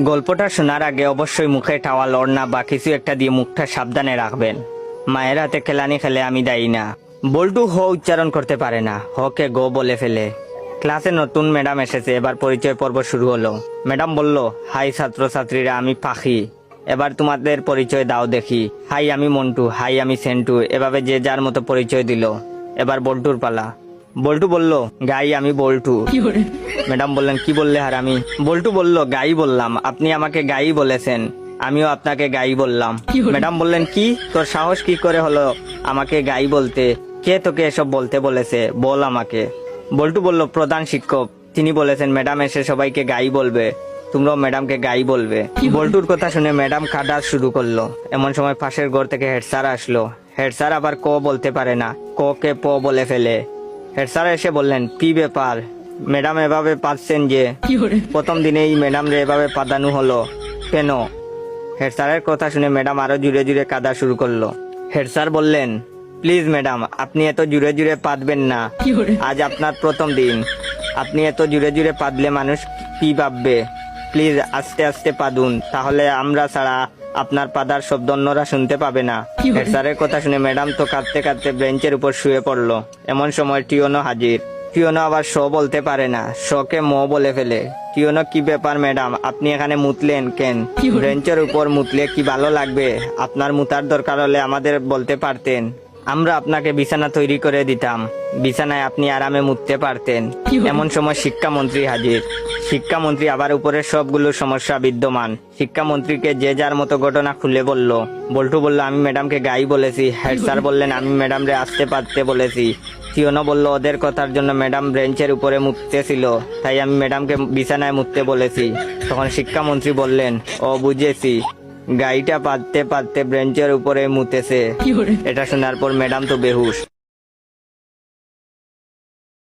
গল্পটা শোনার আগে অবশ্যই মুখে টাওয়াল ওড়না বা কিছু একটা দিয়ে মুখটা সাবধানে রাখবেন। মায়ের হাতে খেলানি খেলে আমি দায়ী না। বল্টু হ উচ্চারণ করতে পারে না, হকে গো বলে ফেলে। ক্লাসে নতুন ম্যাডাম এসেছে, এবার পরিচয় পর্ব শুরু হলো। ম্যাডাম বলল, হাই ছাত্রছাত্রীরা, আমি পাখি, এবার তোমাদের পরিচয় দাও দেখি। হাই আমি মন্টু, হাই আমি সেন্টু, এভাবে যে যার মতো পরিচয় দিল। এবার বল্টুর পালা। বল্টু বলল, গাই আমি বল্টু। ম্যাডাম বললেন, কি বললে হারামি? বল্টু বলল, গাই বললাম, আপনি আমাকে গাই বলেছেন, আমিও আপনাকে গাই বললাম। ম্যাডাম বললেন, কি তোর সাহস কি করে হলো আমাকে গাই বলতে? কে তোকে এসব বলতে বলেছে, বল আমাকে। বল্টু বলল, প্রধান শিক্ষক, তিনি বলেছেন ম্যাডাম এসে সবাইকে গাই বলবে, তোমরাও ম্যাডামকে গাই বলবে। বল্টুর কথা শুনে ম্যাডাম কাঁদা শুরু করলো। এমন সময় পাশের ঘর থেকে হেড স্যার আসলো। হেড স্যার আবার ক বলতে পারে না, ক কে প বলে ফেলে। হেড স্যার এসে বললেন, কি ব্যাপার ম্যাডাম, এভাবে পাচ্ছেন যে? প্রথম দিনেই ম্যাডাম রে এভাবে পাদানো হলো কেন? হেড স্যারের কথা শুনে ম্যাডাম আরো জুড়ে জুড়ে কাঁদা শুরু করলো। হেড স্যার বললেন, প্লিজ ম্যাডাম, আপনি এত জুড়ে জুড়ে পাদবেন না, আজ আপনার প্রথম দিন, আপনি এত জুড়ে জুড়ে পাদলে মানুষ কি ভাববে? প্লিজ আস্তে আস্তে পাদুন, তাহলে আমরা ছাড়া আপনার পাদার শব্দ অন্যরা শুনতে পাবে না। হেড স্যারের কথা শুনে ম্যাডাম তো কাঁদতে কাঁদতে বেঞ্চের উপর শুয়ে পড়লো। এমন সময় টিওনো হাজির। টিওনো আবার শ বলতে পারে না, শকে ম বলে ফেলে। টিওনো, কি ব্যাপার ম্যাডাম, আপনি এখানে মুতলেন কেন? বেঞ্চের উপর মুতলে কি ভালো লাগবে? আপনার মুতার দরকার হলে আমাদের বলতে পারতেন, আমরা আপনাকে বিছানা তৈরি করে দিতাম, বিছানায় আপনি আরামে মুততে পারতেন। এমন সময় শিক্ষামন্ত্রী হাজির। শিক্ষামন্ত্রী আবার উপরের সবগুলো সমস্যা বিদ্যমান। শিক্ষামন্ত্রীকে যে যার মতো ঘটনা খুলে বলল। বল্টু বলল, আমি ম্যাডামকে গাই বলেছি। হেড স্যার বললেন, আমি ম্যাডাম রে আসতে পারতে বলেছি। টিওনো বলল, ওদের কথার জন্য ম্যাডাম বেঞ্চের উপরে মুততেছিল, তাই আমি ম্যাডামকে বিছানায় মুততে বলেছি। তখন শিক্ষামন্ত্রী বললেন, ও বুঝেছি, গাইটা পাততে পাততে বেঞ্চের উপরে মুতেছে। এটা শোনার পর ম্যাডাম তো বেহুশ।